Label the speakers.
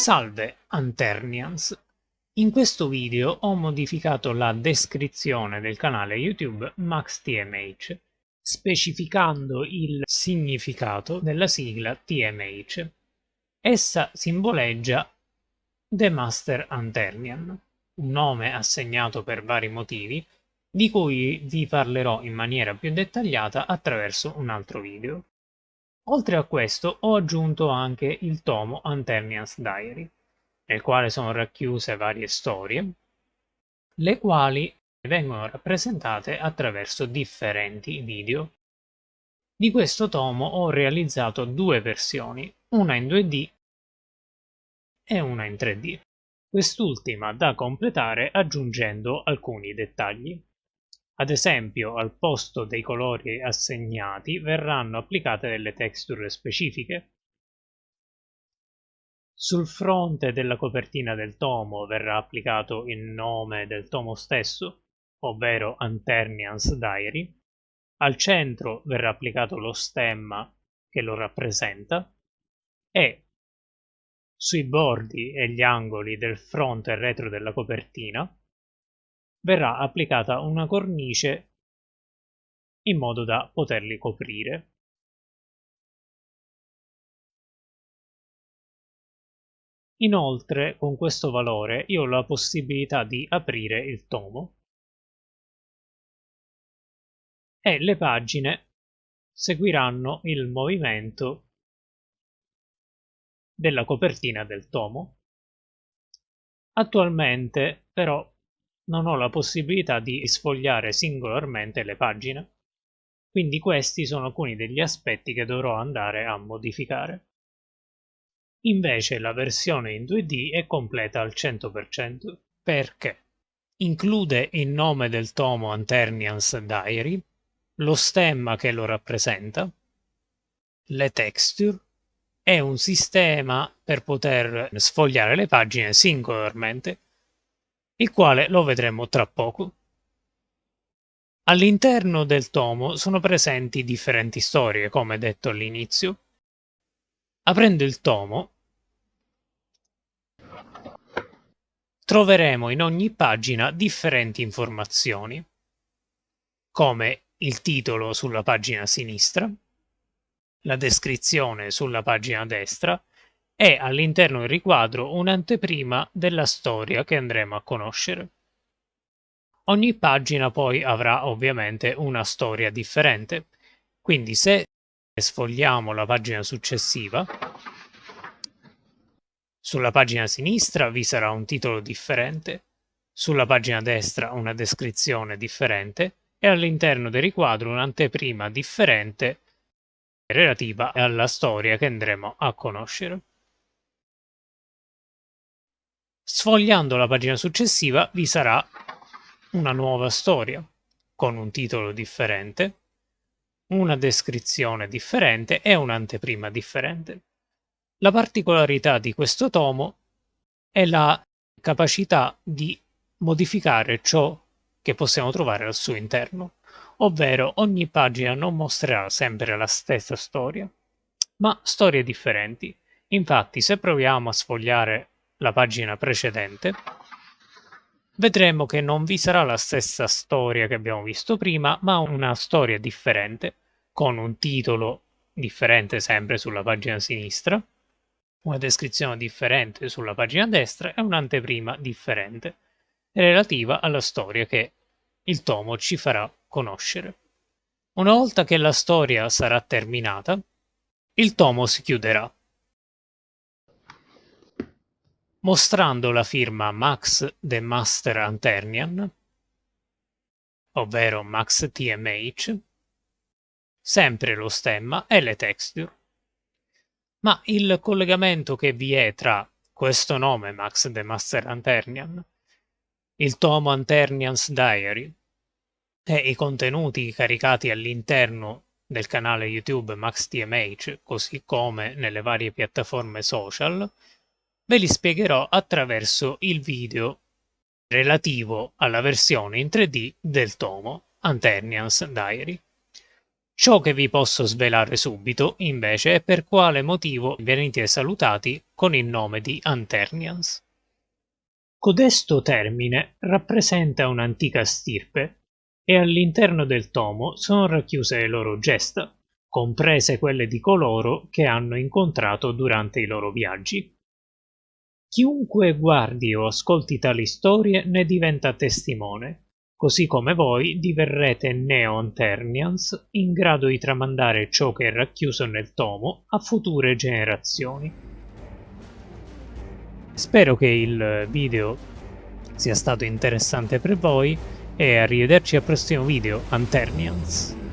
Speaker 1: Salve Anternians! In questo video ho modificato la descrizione del canale YouTube MaxTMH, specificando il significato della sigla TMH. Essa simboleggia The Master Anternian, un nome assegnato per vari motivi, di cui vi parlerò in maniera più dettagliata attraverso un altro video. Oltre a questo ho aggiunto anche il tomo Anternian's Diary, nel quale sono racchiuse varie storie, le quali vengono rappresentate attraverso differenti video. Di questo tomo ho realizzato due versioni, una in 2D e una in 3D, quest'ultima da completare aggiungendo alcuni dettagli. Ad esempio, al posto dei colori assegnati verranno applicate delle texture specifiche. Sul fronte della copertina del tomo verrà applicato il nome del tomo stesso, ovvero Anternian's Diary. Al centro verrà applicato lo stemma che lo rappresenta e sui bordi e gli angoli del fronte e retro della copertina verrà applicata una cornice in modo da poterli coprire. Inoltre, con questo valore io ho la possibilità di aprire il tomo e le pagine seguiranno il movimento della copertina del tomo. Attualmente, però, non ho la possibilità di sfogliare singolarmente le pagine, quindi questi sono alcuni degli aspetti che dovrò andare a modificare. Invece la versione in 2D è completa al 100%, perché include il nome del tomo Anternian's Diary, lo stemma che lo rappresenta, le texture e un sistema per poter sfogliare le pagine singolarmente, il quale lo vedremo tra poco. All'interno del tomo sono presenti differenti storie, come detto all'inizio. Aprendo il tomo, troveremo in ogni pagina differenti informazioni, come il titolo sulla pagina sinistra, la descrizione sulla pagina destra e all'interno del riquadro un'anteprima della storia che andremo a conoscere. Ogni pagina poi avrà ovviamente una storia differente, quindi se sfogliamo la pagina successiva, sulla pagina sinistra vi sarà un titolo differente, sulla pagina destra una descrizione differente e all'interno del riquadro un'anteprima differente relativa alla storia che andremo a conoscere. Sfogliando la pagina successiva vi sarà una nuova storia con un titolo differente, una descrizione differente e un'anteprima differente. La particolarità di questo tomo è la capacità di modificare ciò che possiamo trovare al suo interno, ovvero ogni pagina non mostrerà sempre la stessa storia, ma storie differenti. Infatti, se proviamo a sfogliare la pagina precedente, vedremo che non vi sarà la stessa storia che abbiamo visto prima, ma una storia differente, con un titolo differente sempre sulla pagina sinistra, una descrizione differente sulla pagina destra e un'anteprima differente, relativa alla storia che il tomo ci farà conoscere. Una volta che la storia sarà terminata, il tomo si chiuderà, mostrando la firma Max The Master Anternian, ovvero MaxTMH, sempre lo stemma e le texture. Ma il collegamento che vi è tra questo nome, Max The Master Anternian, il tomo Anternian's Diary e i contenuti caricati all'interno del canale YouTube MaxTMH, così come nelle varie piattaforme social, ve li spiegherò attraverso il video relativo alla versione in 3D del tomo Anternian's Diary. Ciò che vi posso svelare subito, invece, è per quale motivo venite salutati con il nome di Anternians. Codesto termine rappresenta un'antica stirpe e all'interno del tomo sono racchiuse le loro gesta, comprese quelle di coloro che hanno incontrato durante i loro viaggi. Chiunque guardi o ascolti tali storie ne diventa testimone, così come voi diverrete Neo-Anternians in grado di tramandare ciò che è racchiuso nel tomo a future generazioni. Spero che il video sia stato interessante per voi e arrivederci al prossimo video, Anternians.